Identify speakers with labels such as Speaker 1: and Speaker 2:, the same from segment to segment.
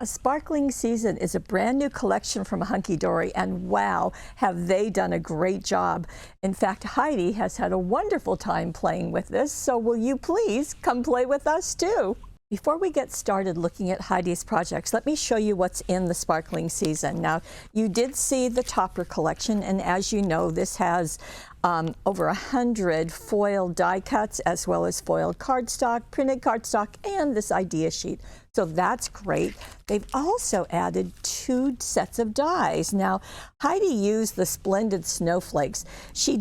Speaker 1: A Sparkling Season is a brand new collection from Hunkydory, and wow, have they done a great job. In fact, Heidi has had a wonderful time playing with this, so will you please come play with us too? Before we get started looking at Heidi's projects, let me show you what's in the Sparkling Season. Now, you did see the topper collection, and as you know, this has over 100 foiled die cuts, as well as foiled cardstock, printed cardstock, and this idea sheet. So that's great. They've also added 2 sets of dies. Now, Heidi used the Splendid Snowflakes. She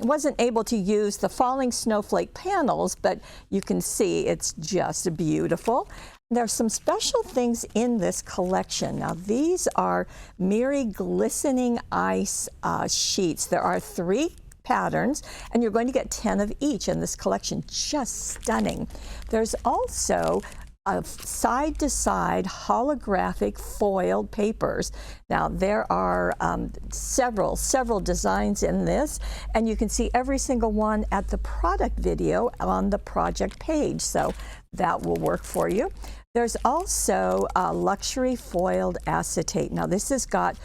Speaker 1: wasn't able to use the falling snowflake panels, but you can see it's just beautiful. There's some special things in this collection. Now, these are Miri glistening ice sheets. There are 3 patterns, and you're going to get 10 of each in this collection. Just stunning. There's also side-to-side holographic foiled papers. Now, there are several designs in this, and you can see every single one at the product video on the project page, so that will work for you. There's also luxury foiled acetate. Now, this has got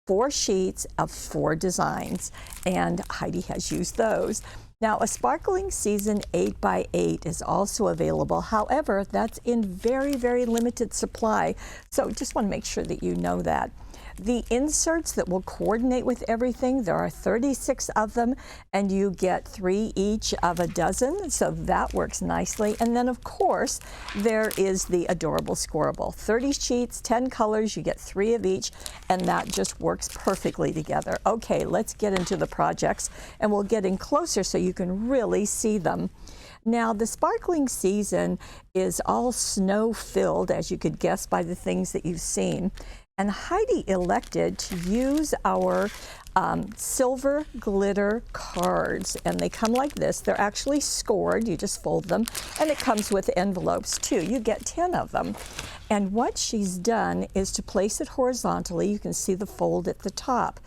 Speaker 1: 4 sheets of 4 designs, and Heidi has used those. Now, a Sparkling Season 8x8 is also available. However, that's in very, very limited supply. So just want to make sure that you know that. The inserts that will coordinate with everything, there are 36 of them, and you get 3 each of a dozen, so that works nicely. And then, of course, there is the adorable scoreable. 30 sheets, 10 colors, you get 3 of each, and that just works perfectly together. Okay, let's get into the projects, and we'll get in closer so you can really see them. Now, the Sparkling Season is all snow-filled, as you could guess by the things that you've seen. And Heidi elected to use our silver glitter cards, and they come like this. They're actually scored. You just fold them, and it comes with envelopes too. You get 10 of them. And what she's done is to place it horizontally. You can see the fold at the top.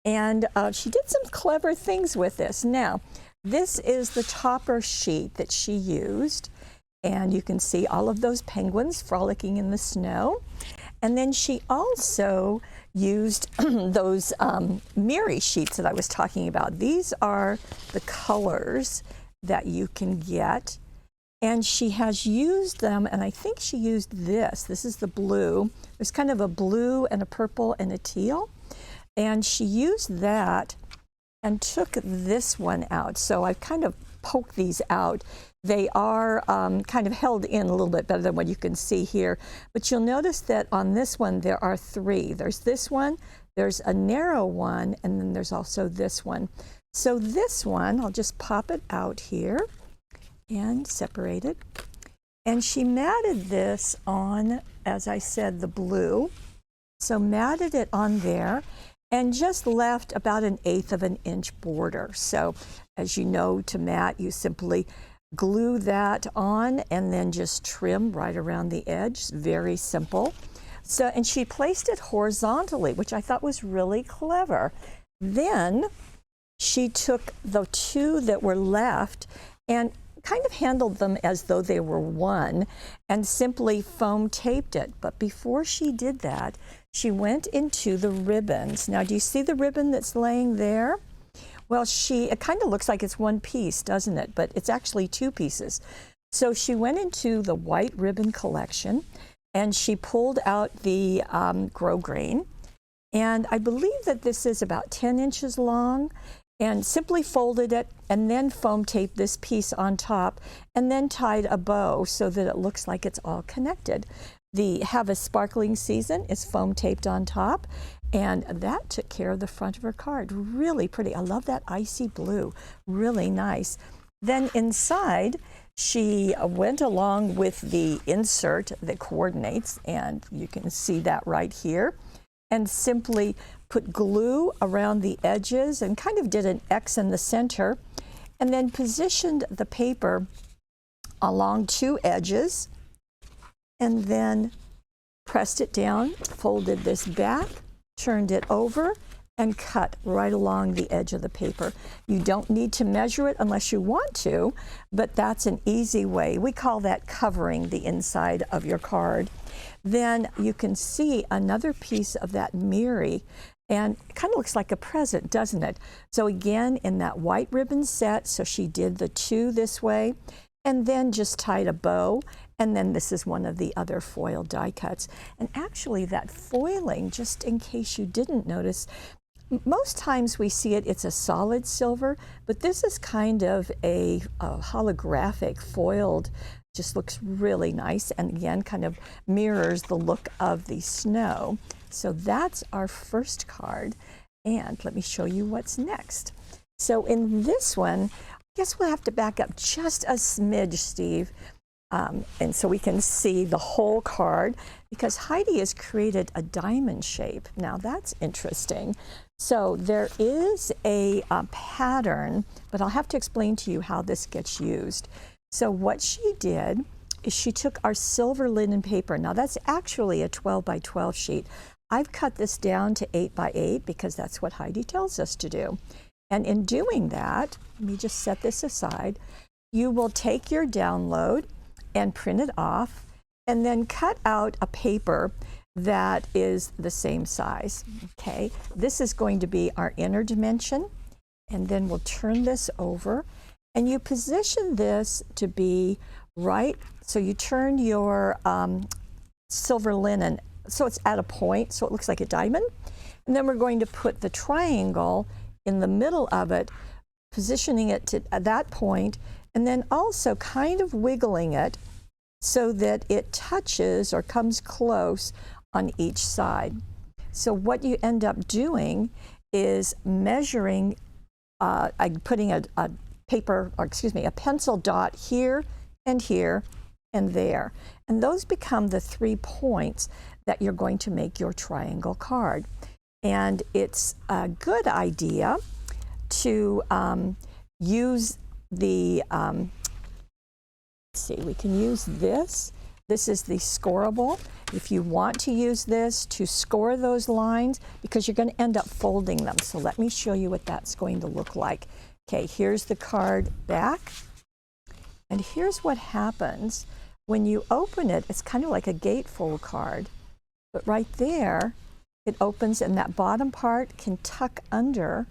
Speaker 1: And she did some clever things with this. Now, this is the topper sheet that she used, and you can see all of those penguins frolicking in the snow. And then she also used those Miri sheets that I was talking about. These are the colors that you can get. And she has used them, and I think she used this. This is the blue. There's kind of a blue and a purple and a teal. And she used that and took this one out. So I've kind of poked these out. They are kind of held in a little bit better than what you can see here. But you'll notice that on this one, there are 3. There's this one, there's a narrow one, and then there's also this one. So this one, I'll just pop it out here and separate it. And she matted this on, as I said, the blue. So matted it on there and just left about 1/8 of an inch border. So as you know, to mat, you simply glue that on and then just trim right around the edge. Very simple. So, and she placed it horizontally, which I thought was really clever. Then she took the 2 that were left and kind of handled them as though they were one and simply foam taped it. But before she did that, she went into the ribbons. Now, do you see the ribbon that's laying there? Well, it kind of looks like it's one piece, doesn't it? But it's actually 2 pieces. So she went into the white ribbon collection, and she pulled out the grosgrain. And I believe that this is about 10 inches long, and simply folded it and then foam taped this piece on top and then tied a bow so that it looks like it's all connected. The Have a Sparkling Season is foam taped on top, and that took care of the front of her card. Really pretty. I love that icy blue. Really nice. Then inside, she went along with the insert that coordinates, and you can see that right here, and simply put glue around the edges and kind of did an X in the center, and then positioned the paper along 2 edges, and then pressed it down, folded this back, turned it over, and cut right along the edge of the paper. You don't need to measure it unless you want to, but that's an easy way. We call that covering the inside of your card. then you can see another piece of that Mary, and it kind of looks like a present, doesn't it? So again, in that white ribbon set, so she did the 2 this way, and then just tied a bow, and then this is one of the other foil die cuts. And actually that foiling, just in case you didn't notice, most times we see it's a solid silver, but this is kind of a holographic foiled, just looks really nice, and again kind of mirrors the look of the snow. So that's our first card, and let me show you what's next. So in this one, I guess we'll have to back up just a smidge, Steve, and so we can see the whole card, because Heidi has created a diamond shape. Now that's interesting. So there is a pattern, but I'll have to explain to you how this gets used. So what she did is she took our silver linen paper. Now that's actually a 12 by 12 sheet. I've cut this down to 8 by 8 because that's what Heidi tells us to do. And in doing that, let me just set this aside, you will take your download and print it off, and then cut out a paper that is the same size, okay? This is going to be our inner dimension, and then we'll turn this over, and you position this to be right, so you turn your silver linen so it's at a point, so it looks like a diamond, and then we're going to put the triangle in the middle of it, positioning it to that point, and then also kind of wiggling it so that it touches or comes close on each side. So what you end up doing is measuring, putting a paper, or excuse me, a pencil dot here and here and there. And those become the 3 points that you're going to make your triangle card. And it's a good idea to use the, let's see, we can use this. This is the scoreable. If you want to use this to score those lines, because you're going to end up folding them. So let me show you what that's going to look like. Okay, here's the card back. And here's what happens when you open it. It's kind of like a gatefold card. But right there, it opens, and that bottom part can tuck under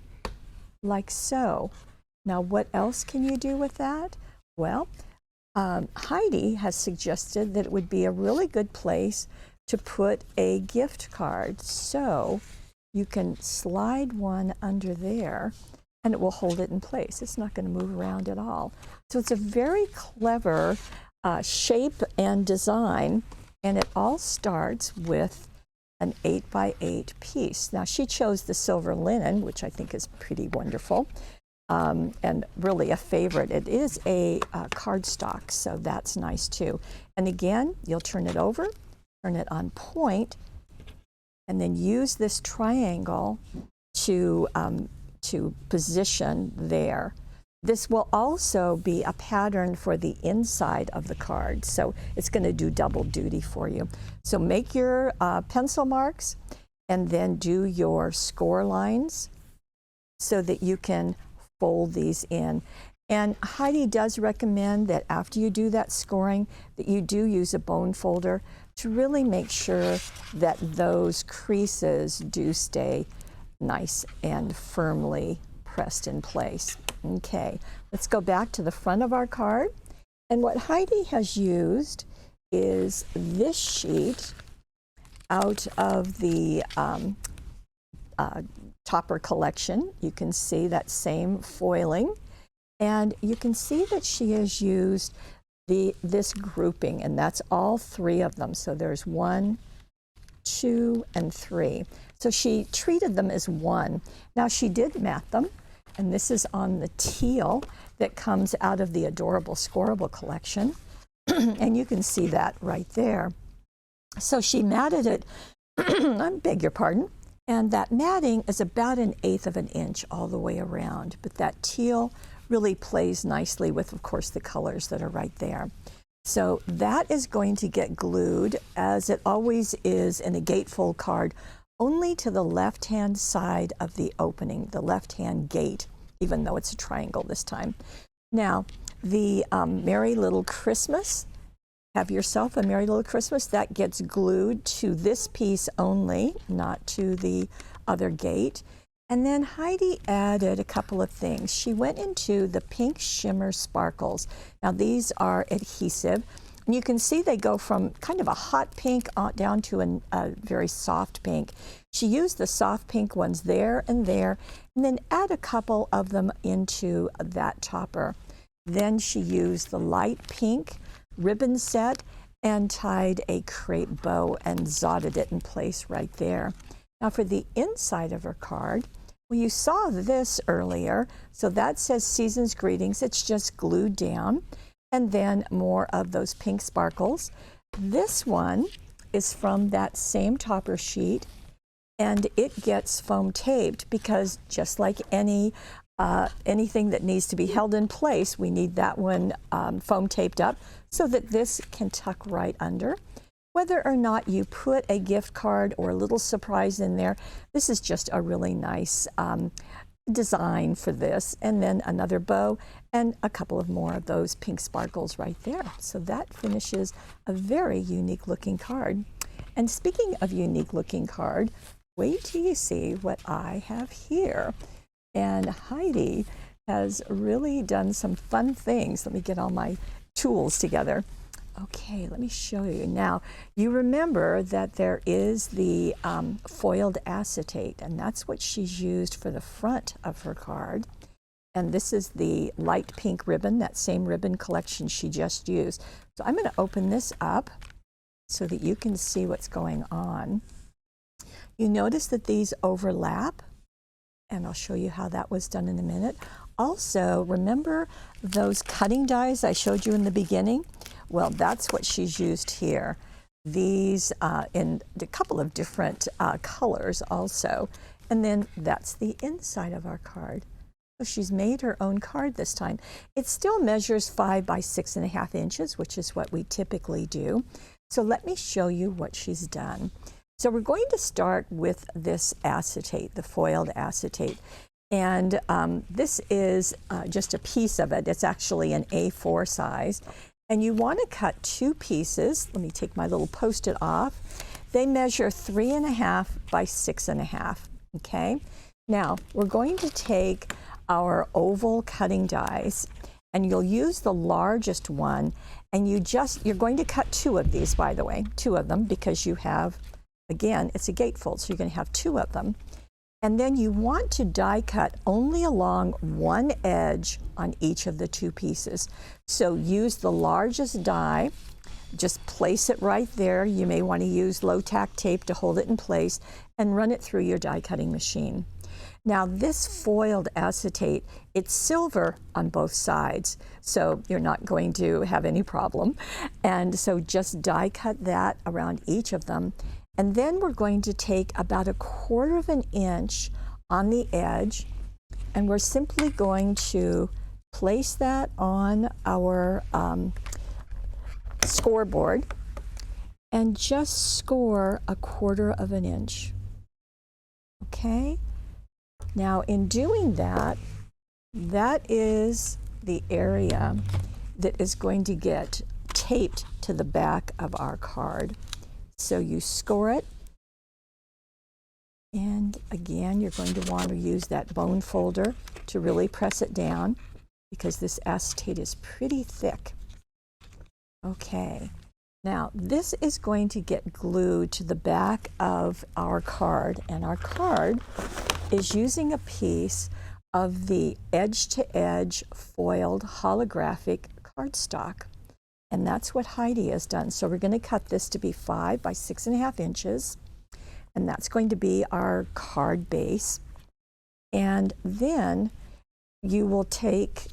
Speaker 1: like so. Now, what else can you do with that? Well, Heidi has suggested that it would be a really good place to put a gift card. So you can slide one under there, and it will hold it in place. It's not going to move around at all. So it's a very clever shape and design, and it all starts with an 8 by 8 piece. Now she chose the silver linen, which I think is pretty wonderful, and really a favorite. It is a cardstock, so that's nice too. And again, you'll turn it over, turn it on point, and then use this triangle to position there. This will also be a pattern for the inside of the card, so it's going to do double duty for you. So make your pencil marks and then do your score lines so that you can fold these in. And Heidi does recommend that after you do that scoring, that you do use a bone folder to really make sure that those creases do stay nice and firmly pressed in place. Okay, let's go back to the front of our card. And what Heidi has used is this sheet out of the Topper collection. You can see that same foiling, and you can see that she has used this grouping, and that's all 3 of them. So there's 1, 2, and 3. So she treated them as one. Now she did mat them, and this is on the teal that comes out of the Adorable Scoreable collection. And you can see that right there. So she matted it, I beg your pardon, and that matting is about 1/8 of an inch all the way around. But that teal really plays nicely with, of course, the colors that are right there. So that is going to get glued, as it always is in a gatefold card, only to the left-hand side of the opening, the left-hand gate, even though it's a triangle this time. Now, the Merry Little Christmas Have yourself a Merry Little Christmas. That gets glued to this piece only, not to the other gate. And then Heidi added a couple of things. She went into the pink shimmer sparkles. Now these are adhesive. And you can see they go from kind of a hot pink down to a very soft pink. She used the soft pink ones there, and then add a couple of them into that topper. Then she used the light pink ribbon set and tied a crepe bow and zotted it in place right there. Now for the inside of her card, well, you saw this earlier, so that says Season's Greetings. It's just glued down, and then more of those pink sparkles. This one is from that same topper sheet, and it gets foam taped because just like anything that needs to be held in place, we need that one foam taped up so that this can tuck right under. Whether or not you put a gift card or a little surprise in there, this is just a really nice design for this. And then another bow and a couple of more of those pink sparkles right there. So that finishes a very unique looking card. And speaking of unique looking card, wait till you see what I have here. And Heidi has really done some fun things. Let me get all my tools together. Okay, let me show you. Now, you remember that there is the foiled acetate, and that's what she's used for the front of her card. And this is the light pink ribbon, that same ribbon collection she just used. So I'm going to open this up so that you can see what's going on. You notice that these overlap, and I'll show you how that was done in a minute. Also, remember those cutting dies I showed you in the beginning? Well, that's what she's used here. These in a couple of different colors also. And then that's the inside of our card. So she's made her own card this time. It still measures 5 by 6.5 inches, which is what we typically do. So let me show you what she's done. So we're going to start with this acetate, the foiled acetate. And this is just a piece of it. It's actually an A4 size. And you want to cut 2 pieces. Let me take my little Post-it off. They measure 3.5 by 6.5, okay? Now, we're going to take our oval cutting dies, and you'll use the largest one, and you're going to cut 2 of these, by the way, 2 of them, because you have, again, it's a gatefold, so you're going to have 2 of them. And then you want to die cut only along one edge on each of the 2 pieces. So use the largest die, just place it right there. You may want to use low tack tape to hold it in place and run it through your die cutting machine. Now this foiled acetate, it's silver on both sides, so you're not going to have any problem. And so just die cut that around each of them. And then we're going to take about 1/4 inch on the edge, and we're simply going to place that on our scoreboard and just score 1/4 inch. Okay? Now in doing that, that is the area that is going to get taped to the back of our card. So you score it, and again, you're going to want to use that bone folder to really press it down because this acetate is pretty thick. Okay, now this is going to get glued to the back of our card, and our card is using a piece of the edge-to-edge foiled holographic cardstock. And that's what Heidi has done. So we're going to cut this to be 5 by 6.5 inches. And that's going to be our card base. And then you will take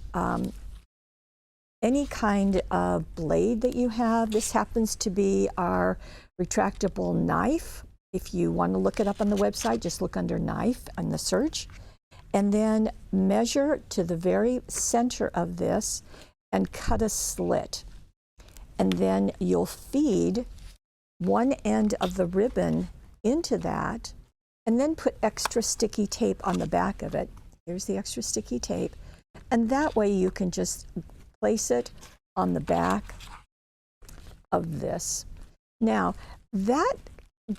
Speaker 1: any kind of blade that you have. This happens to be our retractable knife. If you want to look it up on the website, just look under knife on the search. And then measure to the very center of this and cut a slit. And then you'll feed one end of the ribbon into that, and then put extra sticky tape on the back of it. Here's the extra sticky tape. And that way you can just place it on the back of this. Now, that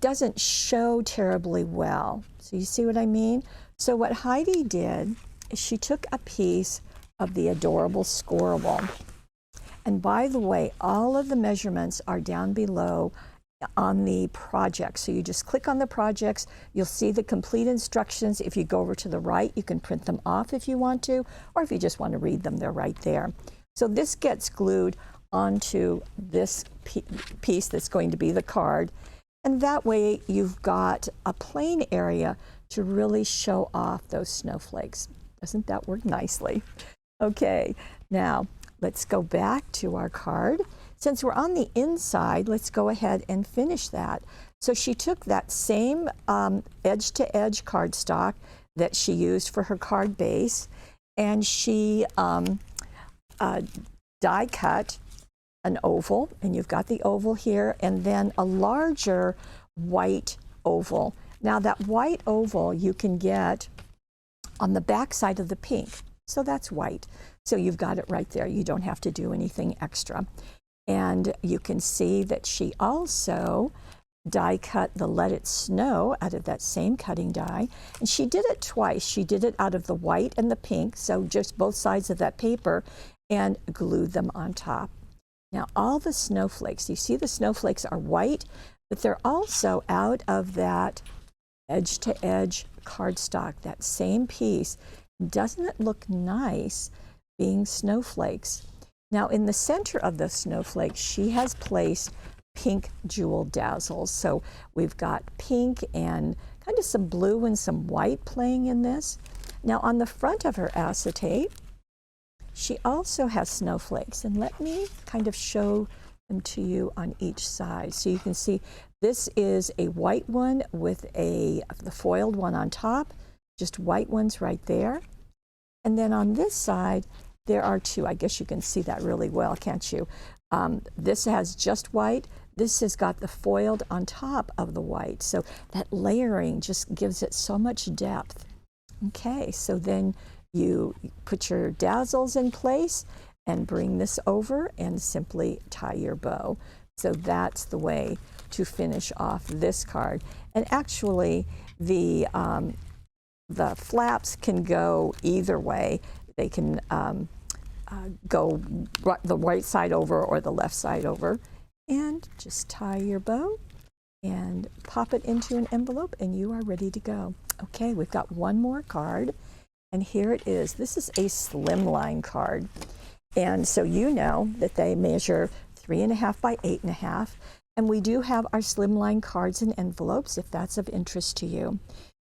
Speaker 1: doesn't show terribly well. So you see what I mean? So what Heidi did is she took a piece of the adorable scorable. And by the way, all of the measurements are down below on the project. So you just click on the projects, you'll see the complete instructions. If you go over to the right, you can print them off if you want to, or if you just want to read them, they're right there. So this gets glued onto this piece that's going to be the card. And that way you've got a plain area to really show off those snowflakes. Doesn't that work nicely? Okay, now let's go back to our card. Since we're on the inside, let's go ahead and finish that. So she took that same edge-to-edge cardstock that she used for her card base, and she die cut an oval, and you've got the oval here, and then a larger white oval. Now that white oval you can get on the back side of the pink, so that's white. So you've got it right there. You don't have to do anything extra. And you can see that she also die cut the Let It Snow out of that same cutting die. And she did it twice. She did it out of the white and the pink, so just both sides of that paper, and glued them on top. Now all the snowflakes, you see the snowflakes are white, but they're also out of that edge-to-edge cardstock, that same piece. Doesn't it look nice being snowflakes? Now in the center of the snowflake, she has placed pink jewel dazzles. So we've got pink and kind of some blue and some white playing in this. Now on the front of her acetate, she also has snowflakes, and let me kind of show them to you on each side. So you can see this is a white one with the foiled one on top, just white ones right there. And then on this side, there are two. I guess you can see that really well, can't you? This has just white. This has got the foiled on top of the white. So that layering just gives it so much depth. Okay, so then you put your dazzles in place and bring this over and simply tie your bow. So that's the way to finish off this card. And actually, the flaps can go either way. They can go the right side over or the left side over. And just tie your bow and pop it into an envelope, and you are ready to go. Okay, we've got one more card, and here it is. This is a slimline card. And so you know that they measure 3.5 by 8.5. And we do have our slimline cards and envelopes if that's of interest to you.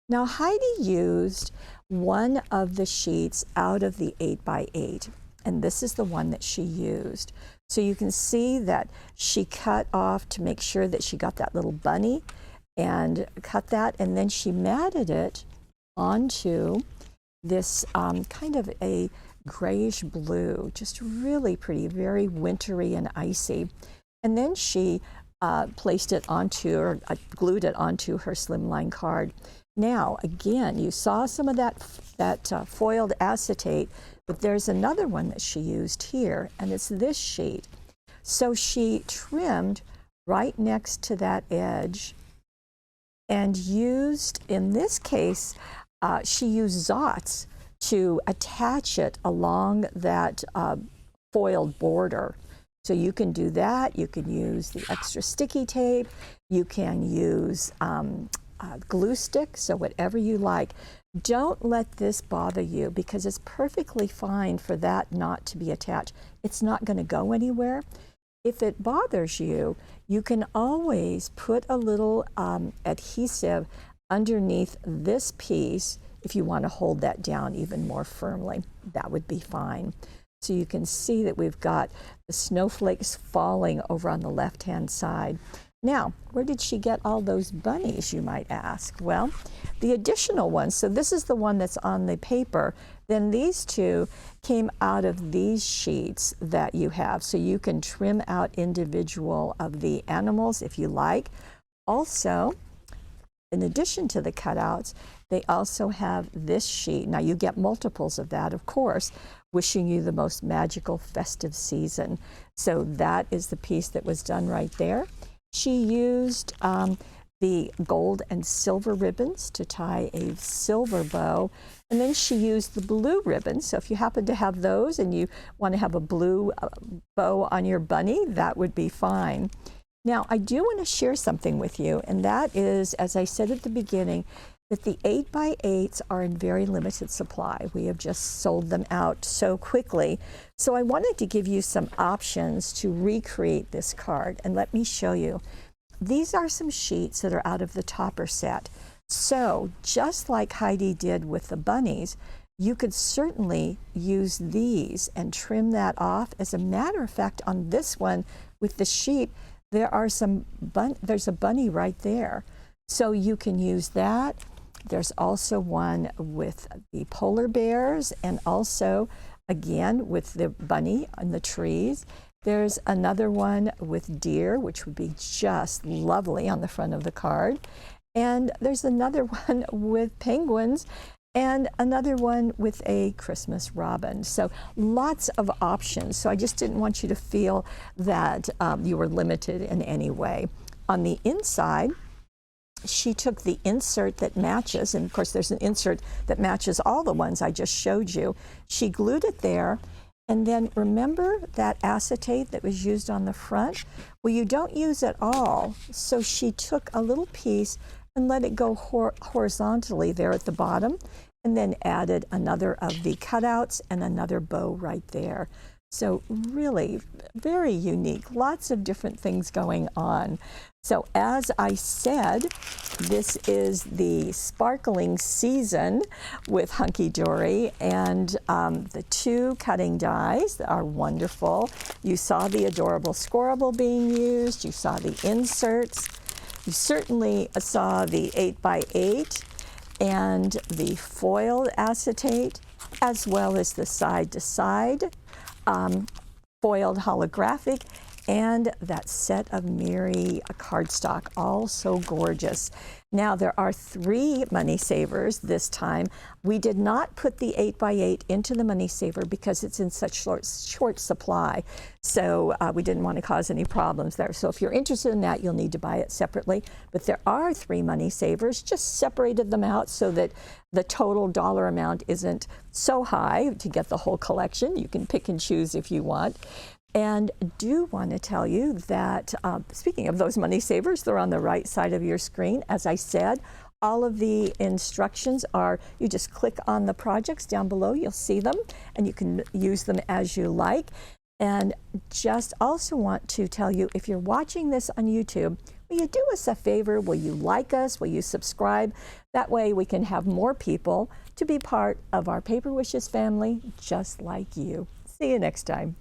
Speaker 1: Now Heidi used one of the sheets out of the 8 by 8, and this is the one that she used. So you can see that she cut off to make sure that she got that little bunny and cut that, and then she matted it onto this kind of a grayish blue, just really pretty, very wintry and icy. And then she placed it onto, or glued it onto her slimline card. Now, again, you saw some of that foiled acetate, but there's another one that she used here, and it's this sheet. So she trimmed right next to that edge and used, in this case, she used Zots to attach it along that foiled border. So you can do that. You can use the extra sticky tape. You can use glue stick, so whatever you like. Don't let this bother you, because it's perfectly fine for that not to be attached. It's not going to go anywhere. If it bothers you, you can always put a little adhesive underneath this piece if you want to hold that down even more firmly. That would be fine. So you can see that we've got the snowflakes falling over on the left-hand side. Now, where did she get all those bunnies, you might ask? Well, the additional ones, so this is the one that's on the paper, then these two came out of these sheets that you have. So you can trim out individual of the animals if you like. Also, in addition to the cutouts, they also have this sheet. Now you get multiples of that, of course, wishing you the most magical festive season. So that is the piece that was done right there. She used the gold and silver ribbons to tie a silver bow, and then she used the blue ribbons. So if you happen to have those and you want to have a blue bow on your bunny, that would be fine. Now I do want to share something with you, and that is, as I said at the beginning, that the 8x8s are in very limited supply. We have just sold them out so quickly. So I wanted to give you some options to recreate this card, and let me show you. These are some sheets that are out of the topper set. So just like Heidi did with the bunnies, you could certainly use these and trim that off. As a matter of fact, on this one with the sheep, there's a bunny right there. So you can use that. There's also one with the polar bears, and also again with the bunny on the trees. There's another one with deer, which would be just lovely on the front of the card. And there's another one with penguins, and another one with a Christmas robin. So lots of options. So I just didn't want you to feel that you were limited in any way. On the inside, she took the insert that matches, and of course there's an insert that matches all the ones I just showed you. She glued it there. And then remember that acetate that was used on the front? Well, you don't use it all. So she took a little piece and let it go horizontally there at the bottom, and then added another of the cutouts and another bow right there. So really very unique, lots of different things going on. So as I said, this is the sparkling season with Hunkydory, and the two cutting dies are wonderful. You saw the adorable squirrel being used, you saw the inserts, you certainly saw the 8x8 and the foiled acetate, as well as the side-to-side foiled holographic, and that set of Mary cardstock, all so gorgeous. Now there are 3 money savers this time. We did not put the 8x8 into the money saver because it's in such short supply. So we didn't want to cause any problems there. So if you're interested in that, you'll need to buy it separately. But there are 3 money savers, just separated them out so that the total dollar amount isn't so high to get the whole collection. You can pick and choose if you want. And do want to tell you that, speaking of those money savers, they're on the right side of your screen. As I said, all of the instructions are, you just click on the projects down below, you'll see them, and you can use them as you like. And just also want to tell you, if you're watching this on YouTube, will you do us a favor? Will you like us? Will you subscribe? That way we can have more people to be part of our Paper Wishes family, just like you. See you next time.